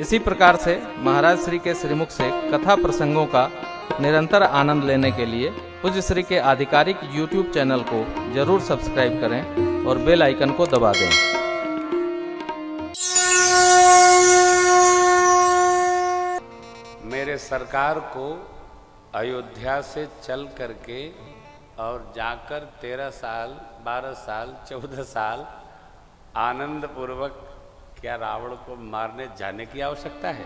इसी प्रकार से महाराज श्री के श्रीमुख से कथा प्रसंगों का निरंतर आनंद लेने के लिए पूज्य श्री के आधिकारिक YouTube चैनल को जरूर सब्सक्राइब करें और बेल आइकन को दबा दें। मेरे सरकार को अयोध्या से चल करके और जाकर 13 साल 12 साल 14 साल आनंद पूर्वक क्या रावण को मारने जाने की आवश्यकता है?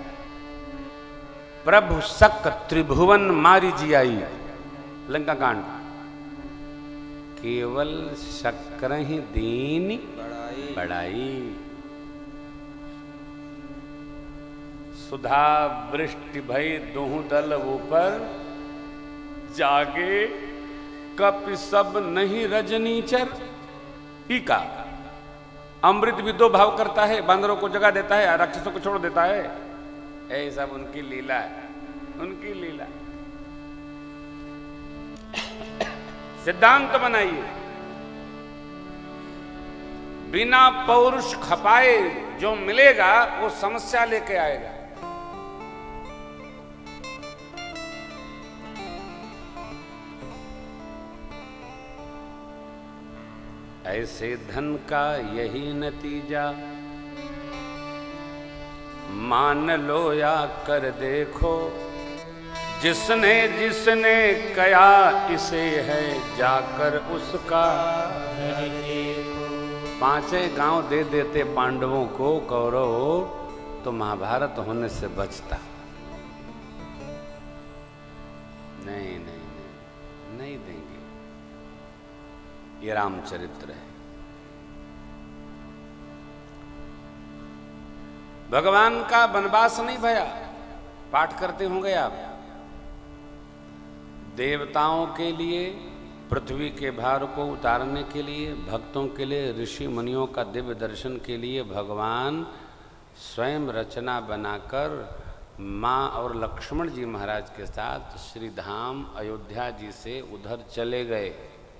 प्रभु सक त्रिभुवन मारी जियाई, लंका कांड। केवल शक्र ही दीन बढ़ाई, सुधा वृष्टि भई दोहु दल ऊपर, जागे कपि सब नहीं रजनीचर। टीका, अमृत भी दो भाव करता है, बांदरों को जगा देता है, राक्षसों को छोड़ देता है। ये सब उनकी लीला है, उनकी लीला। सिद्धांत बनाइए, बिना पौरुष खपाए जो मिलेगा वो समस्या लेके आएगा। ऐसे धन का यही नतीजा, मान लो या कर देखो, जिसने जिसने कया इसे है जाकर उसका देखो। 5 गांव दे देते पांडवों को कौरव तो महाभारत होने से बचता। नहीं नहीं नहीं, नहीं देंगे। ये रामचरित्र है। भगवान का वनवास नहीं भया, पाठ करते होंगे आप। देवताओं के लिए, पृथ्वी के भार को उतारने के लिए, भक्तों के लिए, ऋषि मुनियों का दिव्य दर्शन के लिए भगवान स्वयं रचना बनाकर माँ और लक्ष्मण जी महाराज के साथ श्री धाम अयोध्या जी से उधर चले गए।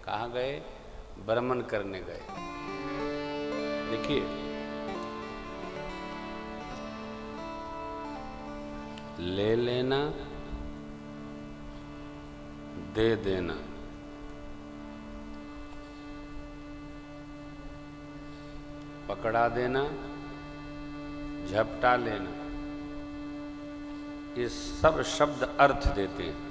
कहाँ गए? भ्रमण करने गए। देखिए, ले लेना, दे देना, पकड़ा देना, झपटा लेना, ये सब शब्द अर्थ देते हैं।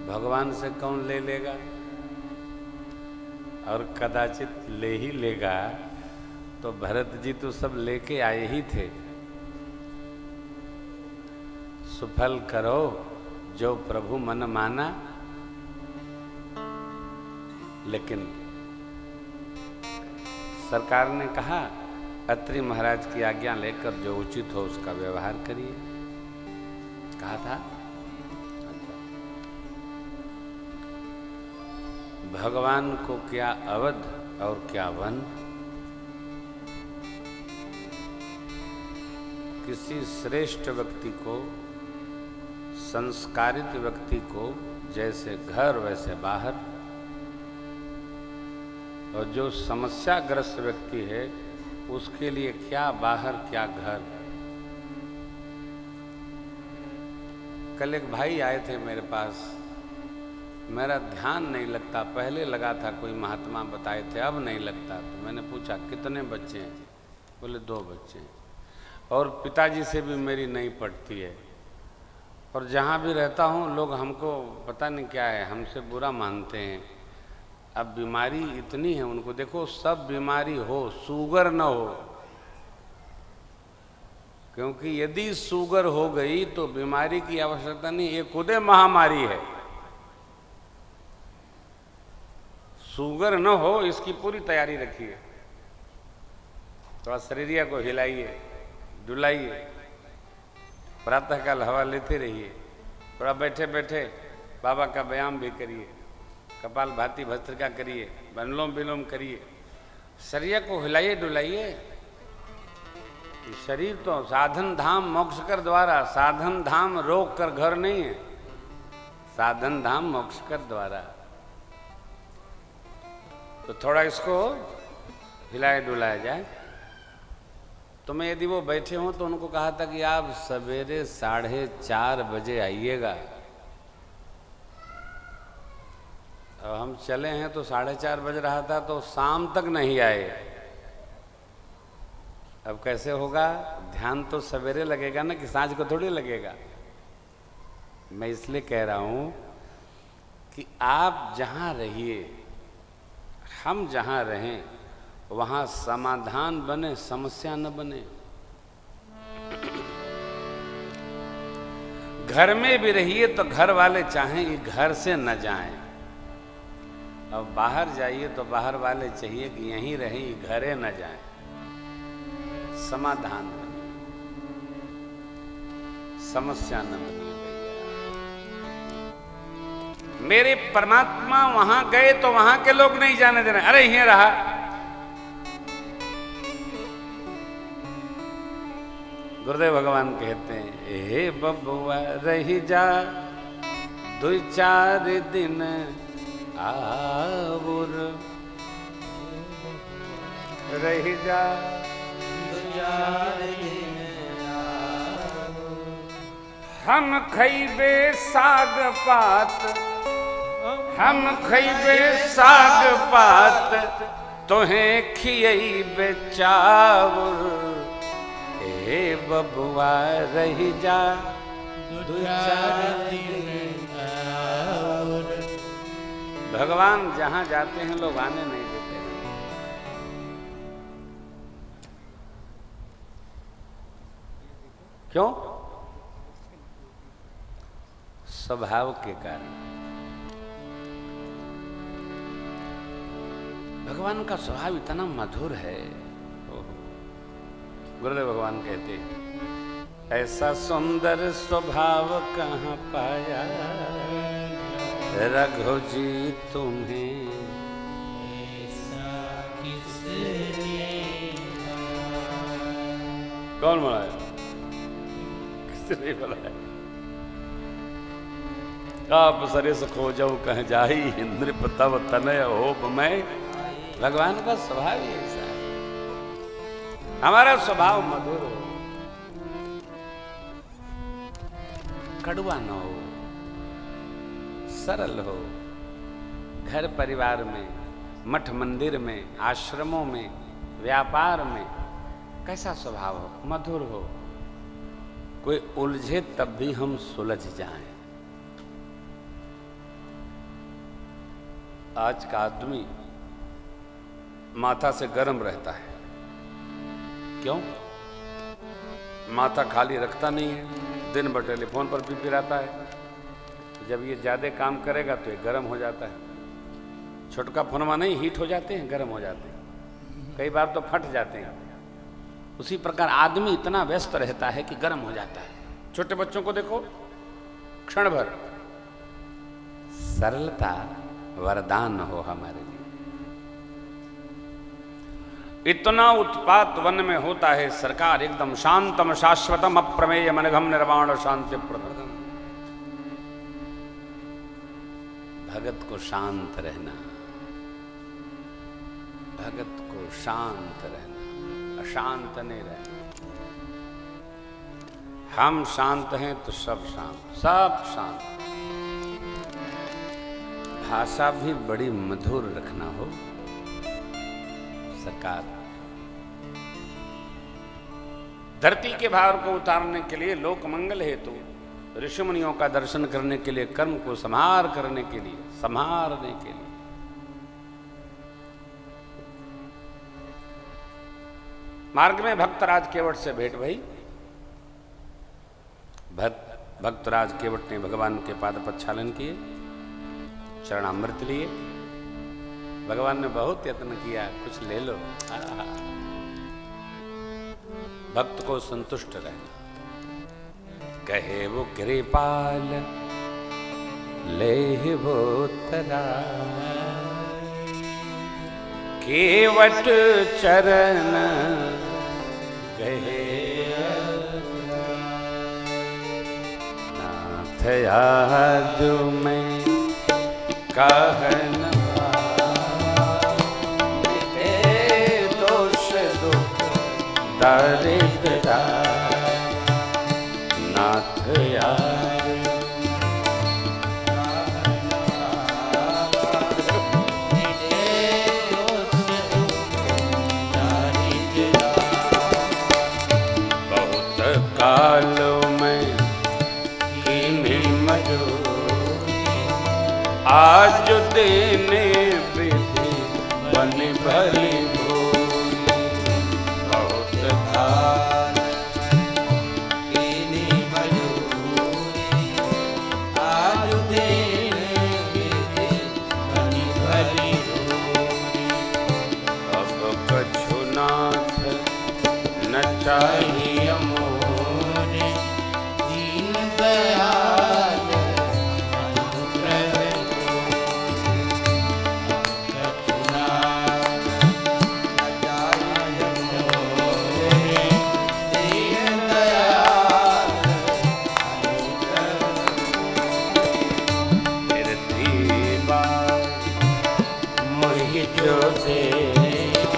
भगवान से कौन ले लेगा? और कदाचित ले ही लेगा तो भरत जी तो सब लेके आए ही थे। सुफल करो जो प्रभु मन माना, लेकिन सरकार ने कहा अत्रि महाराज की आज्ञा लेकर जो उचित हो उसका व्यवहार करिए, कहा था। भगवान को क्या अवध और क्या वन। किसी श्रेष्ठ व्यक्ति को, संस्कारित व्यक्ति को जैसे घर वैसे बाहर, और जो समस्याग्रस्त व्यक्ति है उसके लिए क्या बाहर क्या घर। कल एक भाई आए थे मेरे पास, मेरा ध्यान नहीं लगता, पहले लगा था कोई महात्मा बताए थे, अब नहीं लगता। तो मैंने पूछा कितने बच्चे हैं? बोले 2 बच्चे हैं, और पिताजी से भी मेरी नहीं पटती है, और जहाँ भी रहता हूँ लोग हमको पता नहीं क्या है, हमसे बुरा मानते हैं। अब बीमारी इतनी है उनको, देखो सब बीमारी हो, शुगर न हो, क्योंकि यदि शुगर हो गई तो बीमारी की आवश्यकता नहीं, ये खुद महामारी है। शुगर न हो इसकी पूरी तैयारी रखिए। थोड़ा शरीरिया को हिलाइए, डुलाइए, प्रातःकाल हवा लेते रहिए, थोड़ा बैठे बैठे बाबा का व्यायाम भी करिए, कपाल भाती भस्त्रिका करिए, अनुलोम विलोम करिए, शरीर को हिलाइए डुलाइए। शरीर तो साधन धाम मोक्ष कर द्वारा, साधन धाम रोक कर घर नहीं है, साधन धाम मोक्ष कर द्वारा। तो थोड़ा इसको हिलाए डुलाया जाए। तो मैं यदि वो बैठे हों तो उनको कहा था कि आप सवेरे 4:30 बजे आइएगा। अब हम चले हैं तो 4:30 बज रहा था, तो शाम तक नहीं आए। अब कैसे होगा? ध्यान तो सवेरे लगेगा ना, कि सांझ को थोड़ी लगेगा। मैं इसलिए कह रहा हूं कि आप जहां रहिए, हम जहां रहें, वहां समाधान बने, समस्या न बने। घर में भी रहिए तो घर वाले चाहें कि घर से न जाएं। अब बाहर जाइए तो बाहर वाले चाहिए कि यहीं रहें, घरे न जाएं। समाधान बने, समस्या न बने भैया। मेरे परमात्मा वहां गए तो वहां के लोग नहीं जाने दे रहे। अरे यहीं रहा। गुरुदेव भगवान कहते हैं, हे बबुआ रही जा 2-4 दिन आवर, रही जा 2-4 दिन आवर। हम खइबे साग पात, हम खइबे साग पात, तोहें खियइबे चावल। हे बबुआ रही जा 2-4 दिन आवर। भगवान जहां जाते हैं लोग आने नहीं देते हैं। क्यों? स्वभाव के कारण। भगवान का स्वभाव इतना मधुर है। गुरुदेव भगवान कहते, ऐसा सुंदर स्वभाव कहाँ पाया रघु जी तुम्हें, ऐसा किसने कौन बनाया? किसने बनाया? आप सरिस खोजो कह जाही, इंद्र तब तनय होप में। भगवान का स्वभाव ही ऐसा है। हमारा स्वभाव मधुर हो, कड़वा न हो, सरल हो। घर परिवार में, मठ मंदिर में, आश्रमों में, व्यापार में कैसा स्वभाव हो? मधुर हो। कोई उलझे तब भी हम सुलझ जाएं। आज का आदमी माथा से गर्म रहता है। क्यों? माथा खाली रखता नहीं है, दिन भर टेलीफोन पर भी रहता है। जब ये ज्यादा काम करेगा तो ये गर्म हो जाता है। छोटका फोनमा नहीं, हीट हो जाते हैं, गर्म हो जाते हैं, कई बार तो फट जाते हैं। उसी प्रकार आदमी इतना व्यस्त रहता है कि गर्म हो जाता है। छोटे बच्चों को देखो, क्षण भर। सरलता वरदान हो हमारे लिए। इतना उत्पात वन में होता है सरकार, एकदम शांतम शाश्वतम अप्रमेय मनघम निर्वाण शांति प्रदम। भगत को शांत रहना, भगत को शांत रहना, अशांत नहीं रहना। हम शांत हैं तो सब शांत, सब शांत। भाषा भी बड़ी मधुर रखना हो सरकार। धरती के भार को उतारने के लिए, लोक मंगल हेतु, ऋषि मुनियों का दर्शन करने के लिए, कर्म को संहार करने के लिए, संहारने के लिए। मार्ग में भक्तराज केवट से भेंट भई। भक्तराज केवट ने भगवान के पाद प्रक्षालन किए, चरणामृत लिए। भगवान ने बहुत यत्न किया, कुछ ले लो। भक्त को संतुष्ट रहना। कहे वो कृपाल ले वो तरा, केवट चरण कहे नाथ आज में कहन दरिद्रा नाथ यार बहुत कालों में कीनी मजूरी आज देने विधि बनी भली भूरी बहुत काल कीनी मजूरी आज देने विधि बनी भली भूरी अब कछु नाथ न चाहिए मोरे दीन दयाल जो देव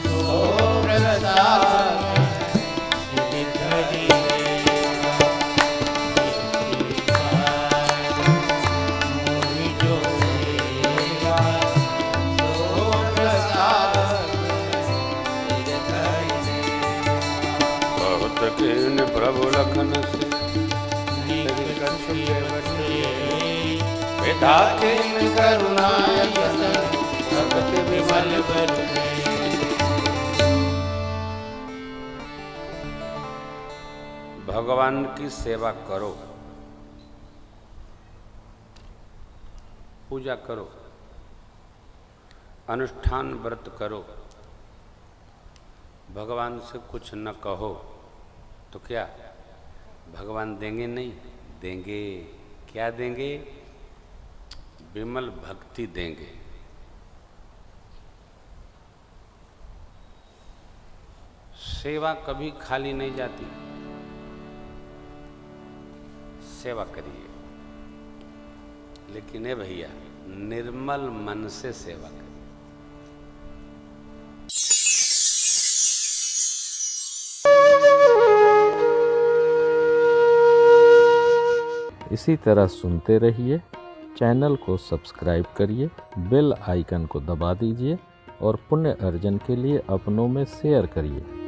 सो प्रसाद श्री धरी मोहि जो देवा सो प्रसाद श्री धरी बहुत कीन प्रभु लखन से बेटा कीन करुणायतन भगत विमल बरने भगवान की सेवा करो, पूजा करो, अनुष्ठान व्रत करो, भगवान से कुछ न कहो तो क्या भगवान देंगे? नहीं देंगे। क्या देंगे? विमल भक्ति देंगे। सेवा कभी खाली नहीं जाती, सेवा करिए, लेकिन ए भैया निर्मल मन से सेवा करिए। इसी तरह सुनते रहिए, चैनल को सब्सक्राइब करिए, बेल आइकन को दबा दीजिए और पुण्य अर्जन के लिए अपनों में शेयर करिए।